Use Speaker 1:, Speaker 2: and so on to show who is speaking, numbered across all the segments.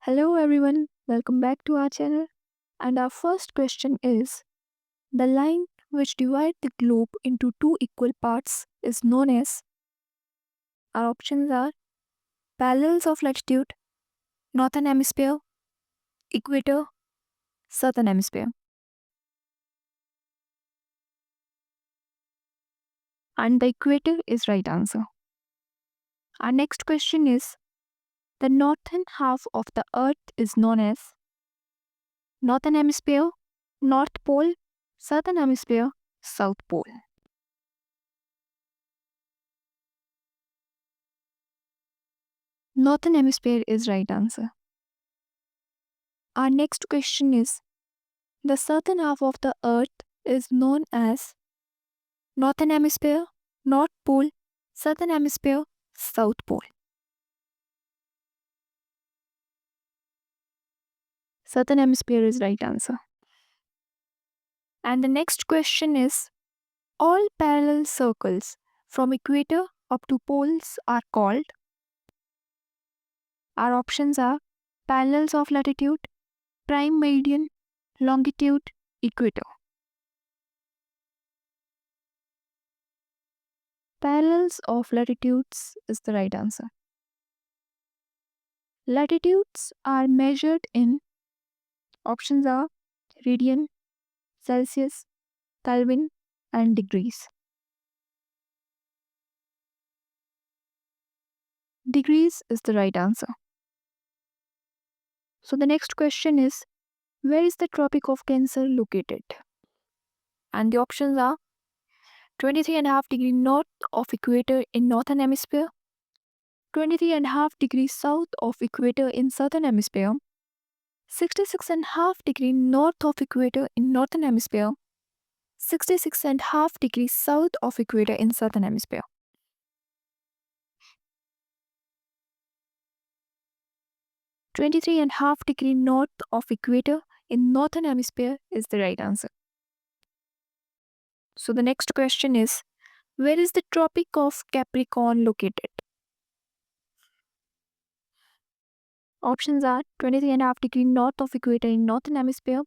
Speaker 1: Hello everyone, welcome back to our channel. And our first question is the line which divides the globe into two equal parts is known as. Our options are parallels of latitude, northern hemisphere, equator, southern hemisphere. And the equator is right answer. Our next question is the northern half of the earth is known as northern hemisphere, north pole, southern hemisphere, south pole. Northern hemisphere is right answer. Our next question is the southern half of the earth is known as northern hemisphere, north pole, southern hemisphere, south pole. Southern hemisphere is right answer. And the next question is all parallel circles from equator up to poles are called. Our options are parallels of latitude, prime meridian, longitude, equator. Parallels of latitudes is the right answer. Latitudes are measured in. Options are radian, Celsius, Kelvin, and degrees. Degrees is the right answer. So the next question is where is the Tropic of Cancer located? And the options are 23.5 degrees north of equator in northern hemisphere, 23.5 degrees south of equator in southern hemisphere, 66.5 degrees north of equator in northern hemisphere, 66.5 degrees south of equator in southern hemisphere. 23.5 degrees north of equator in northern hemisphere is the right answer. So the next question is where is the Tropic of Capricorn located? Options are 23.5 degrees north of equator in northern hemisphere,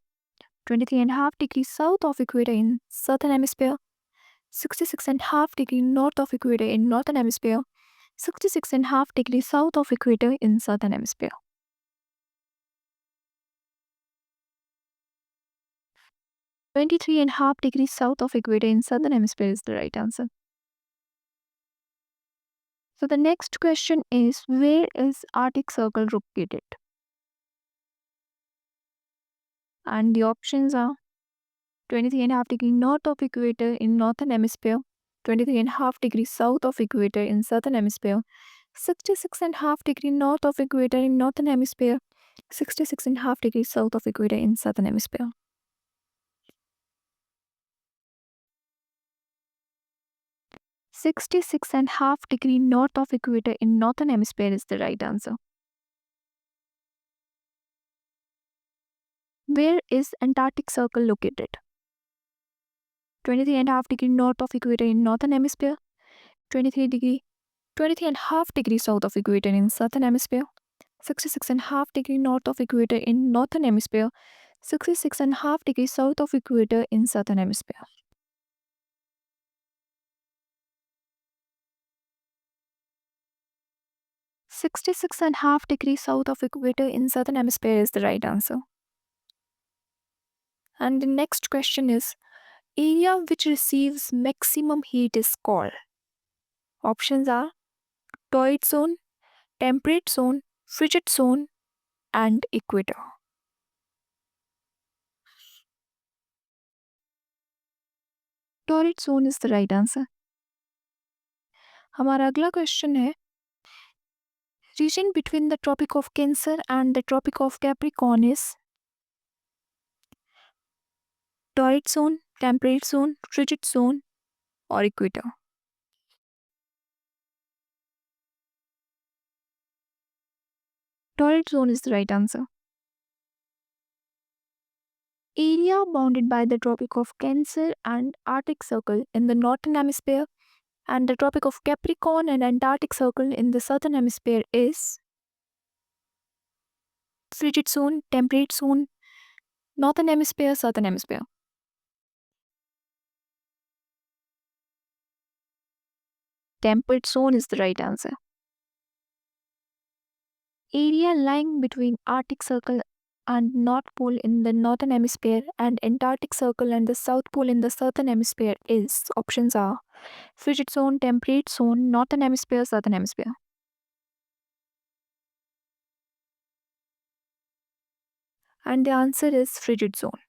Speaker 1: 23.5 degrees south of equator in southern hemisphere, 66.5 degrees north of equator in northern hemisphere, 66.5 degrees south of equator in southern hemisphere. 23.5 degrees south of equator in southern hemisphere is the right answer. So the next question is where is Arctic Circle located? And the options are 23.5 degrees north of equator in northern hemisphere, 23.5 degrees south of equator in southern hemisphere, 66.5 degrees north of equator in northern hemisphere, 66.5 degrees south of equator in southern hemisphere. 66.5 degrees north of equator in northern hemisphere is the right answer. Where is Antarctic Circle located? 23.5 degrees north of equator in northern hemisphere, 23.5 degrees south of equator in southern hemisphere, 66.5 degrees north of equator in northern hemisphere, 66.5 degrees south of equator in southern hemisphere. 66.5 degrees south of equator in southern hemisphere is the right answer. And the next question is area which receives maximum heat is called. Options are torrid zone, temperate zone, frigid zone, and equator. Torrid zone is the right answer. हमारा अगला question है region between the Tropic of Cancer and the Tropic of Capricorn is torrid zone, temperate zone, frigid zone, or equator. Torrid zone is the right answer. Area bounded by the Tropic of Cancer and Arctic Circle in the northern hemisphere and the Tropic of Capricorn and Antarctic Circle in the southern hemisphere is frigid zone, temperate zone, northern hemisphere, southern hemisphere. Temperate zone is the right answer. Area lying between Arctic Circle and North Pole in the northern hemisphere and Antarctic Circle and the South Pole in the southern hemisphere is options are frigid zone, temperate zone, northern hemisphere, southern hemisphere. And the answer is frigid zone.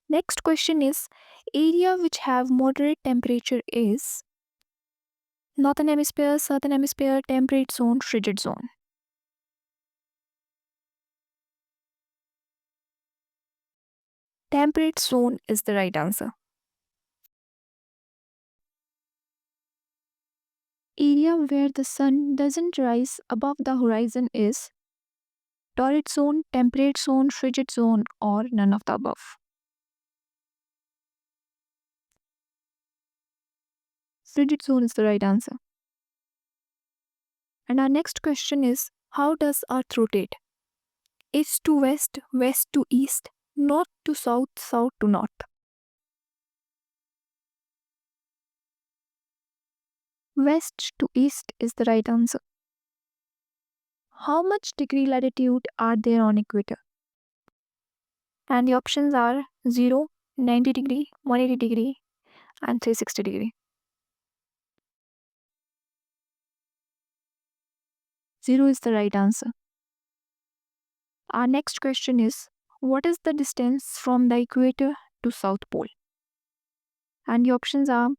Speaker 1: Next question is area which have moderate temperature is northern hemisphere, southern hemisphere, temperate zone, frigid zone. Temperate zone is the right answer. Area where the sun doesn't rise above the horizon is torrid zone, temperate zone, frigid zone, or none of the above. Frigid zone is the right answer. And our next question is how does Earth rotate? East to west, west to east, north to south, south to north. West to east is the right answer. How much degree latitude are there on equator? And the options are 0, 90 degree, 180 degree, and 360 degree. 0 is the right answer. Our next question is what is the distance from the equator to South Pole? And the options are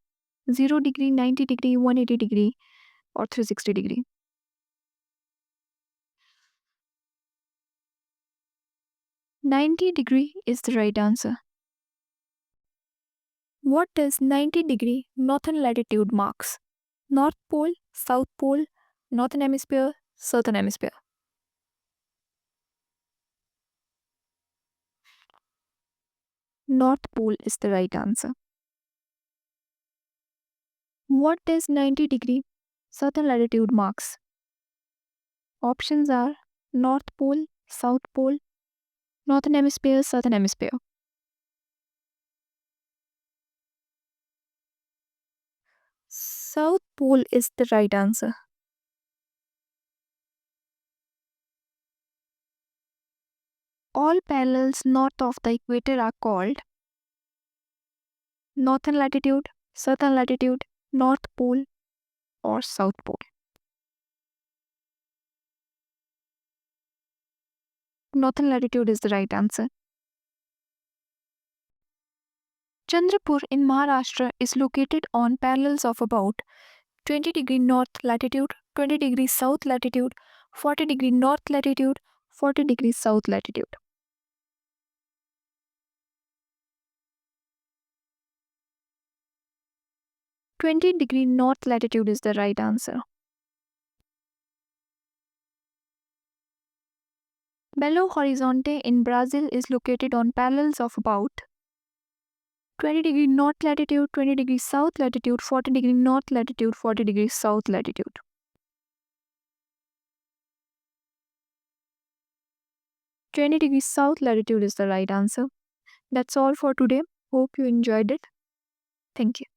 Speaker 1: 0 degree, 90 degree, 180 degree, or 360 degree. 90 degree is the right answer. What does 90 degree northern latitude marks? North Pole, South Pole, Northern Hemisphere, Southern Hemisphere. North Pole is the right answer. What does 90 degree southern latitude marks? Options are North Pole, South Pole, Northern Hemisphere, Southern Hemisphere. South Pole is the right answer. All parallels north of the equator are called northern latitude, southern latitude, North Pole, or South Pole. Northern latitude is the right answer. Chandrapur in Maharashtra is located on parallels of about 20 degree north latitude, 20 degree south latitude, 40 degree north latitude, 40 degree south latitude. 20 degree north latitude is the right answer. Belo Horizonte in Brazil is located on parallels of about 20 degree north latitude, 20 degree south latitude, 40 degree north latitude, 40 degree south latitude. 20 degree south latitude is the right answer. That's all for today. Hope you enjoyed it. Thank you.